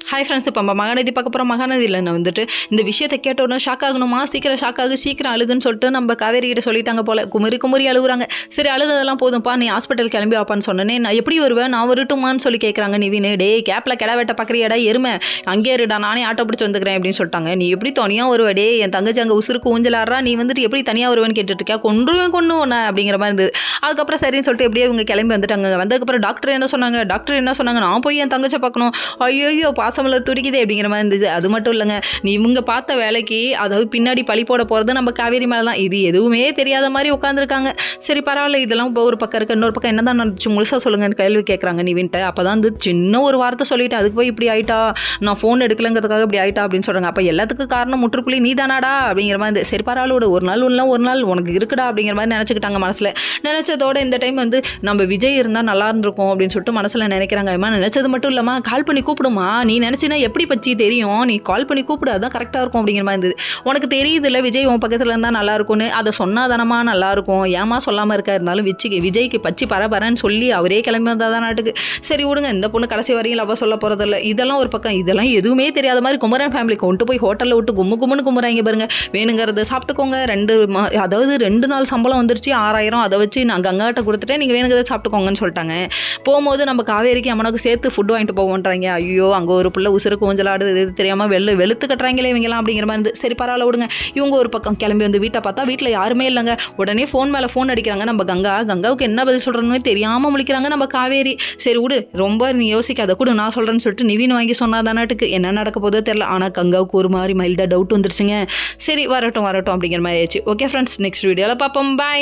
Hi friends, இப்போ நம்ம மகாநதி பார்க்க போகிறோம். மகாநதியில் நான் வந்துட்டு இந்த விஷயத்தை கேட்ட உடனே ஷாக் ஆகணுமா, சீக்கிரம் அழுகுன்னு சொல்லிட்டு நம்ம காவேரி கிட்ட சொல்லிட்டாங்க போல. குமரி அழுகுறாங்க. சரி, அழுததெல்லாம் போதும்ப்பா, நீ ஹாஸ்பிட்டல் கிளம்பி வாப்பான்னு சொன்னேனே. நான் எப்படி வருவேன், நான் வரட்டுமான்னு சொல்லி கேட்குறாங்க நிவின். டே கேப்பில் கிடா வெட்ட பார்க்குறியாடா எருமை, அங்கே இருடா, நானே ஆட்டோ பிடிச்சி வந்துக்கிறேன் அப்படின்னு சொல்லிட்டாங்க. நீ எப்படி தனியாக வருவ, டே என் தங்கச்சி அங்கே உசுருக்கு ஊஞ்சலாடுறா, நீ வந்துட்டு எப்படி தனியாக வருவேன்னு கேட்டுட்டு கொண்டு ஒன்று அப்படிங்கிற மாதிரி இருந்தது. அதுக்கப்புறம் சரின்னு சொல்லிட்டு எப்படியே இவங்க கிளம்பி வந்துட்டாங்க. வந்ததுக்கப்புறம் டாக்டர் என்ன சொன்னாங்க, நான் போய் என் தங்கச்சை பார்க்கணும். ஐயோ பாசமில்ல துடிக்குதே அப்படிங்கிற மாதிரி இருந்துச்சு. அது மட்டும் இல்லைங்க, நீ இவங்க பார்த்த வேலைக்கு அதாவது பின்னாடி பழி போட போகிறது நம்ம காவேரி மேலே தான். இது எதுவுமே தெரியாத மாதிரி உட்காந்துருக்காங்க. சரி பரவாயில்ல, இதெல்லாம் ஒரு பக்கம் இருக்குது. இன்னொரு பக்கம் என்ன தான் நடந்துச்சு முழுசாக சொல்லுங்கன்னு கேள்வி கேட்குறாங்க நிவின்ட்ட. அப்போ தான் வந்து சின்ன ஒரு வார்த்தை சொல்லிவிட்டு அதுக்கு போய் இப்படி ஆயிட்டா, நான் ஃபோன் எடுக்கலங்கிறதுக்காக இப்படி ஆயிட்டா அப்படின்னு சொல்கிறாங்க. அப்போ எல்லாத்துக்கும் காரணம் முற்றுப்புள்ளி நீ தானாடா அப்படிங்கிற மாதிரி. சரி பரவாயில்ல, ஒரு நாள் உனக்கு இருக்குடா அப்படிங்கிற மாதிரி நினச்சிக்கிட்டாங்க மனசில். நினச்சதோட இந்த டைம் வந்து நம்ம விஜய் இருந்தால் நல்லா இருந்திருக்கும் அப்படின்னு சொல்லிட்டு மனசில் நினைக்கிறாங்க. அம்மா நினச்சது மட்டும் இல்லாமல் கால் பண்ணி கூப்பிடுமா, நீ நினச்சினா எப்படி பற்றி தெரியும், நீ கால் பண்ணி கூப்பிடு, அதுதான் கரெக்டாக இருக்கும் அப்படிங்கிற மாதிரி இருந்தது. உனக்கு தெரியுதுல்ல விஜய் உன் பக்கத்தில் இருந்தால் நல்லா இருக்கும்னு, அதை சொன்னாதானமா நல்லாயிருக்கும், ஏமா சொல்லாமல் இருக்கா. இருந்தாலும் விஜய்க்கு பச்சி பரபரன்னு சொல்லி அவரே கிளம்பி வந்தால் தான் நாட்டுக்கு. சரி விடுங்க, இந்த பொண்ணு கடைசி வரையும் லவ் சொல்ல போகிறதில்ல. இதெல்லாம் ஒரு பக்கம், இதெல்லாம் எதுவுமே தெரியாத மாதிரி குமரன் ஃபேமிலி கொண்டு போய் ஹோட்டலில் விட்டு கும்முன்னு கும்புறாங்க பாருங்க. வேணுங்கிறத சாப்பிட்டுக்கோங்க, 2 நாள் சம்பளம் வந்துருச்சு 6000, அதை வச்சு நான் கங்காட்ட கொடுத்துட்டேன், நீங்கள் வேணுங்கிறத சாப்பிட்டுக்கோங்கன்னு சொல்லிட்டாங்க. போகும்போது நம்ம காவேரிக்கு அம்மனுக்கு சேர்த்து ஃபுட்டு வாங்கிட்டு போவோன்றாங்க. ஐயோ அங்கே ஒரு பிள்ளை உசுருக்கு ஊஞ்சலாடு, இது தெரியாமல் வெளுத்து கட்டுறாங்களே இவங்கலாம் அப்படிங்கிற மாதிரி இருந்து. சரி பரவாயில்ல விடுங்க. இவங்க ஒரு பக்கம் கிளம்பி வந்து வீட்டை பார்த்தா வீட்டில் யாருமே இல்லைங்க. உடனே ஃபோன் மேலே ஃபோன் அடிக்கிறாங்க. நம்ம கங்காவுக்கு என்ன பதில் சொல்கிறோன்னு தெரியாமல் முழிக்கிறாங்க நம்ம காவேரி. சரி விடு, ரொம்ப நீ யோசிக்காத, கூட நான் சொல்கிறேன்னு சொல்லிட்டு நிவின் வாங்கி சொன்னாதானாட்டுக்கு என்ன நடக்க போதோ தெரில. ஆனால் கங்காவுக்கு ஒரு மாதிரி மைல்டாக டவுட் வந்துருச்சுங்க. சரி வரட்டும் அப்படிங்கிற மாதிரி ஆயிடுச்சு. ஓகே ஃப்ரெண்ட்ஸ், நெக்ஸ்ட் வீடியோவில் பார்ப்போம். பாய்.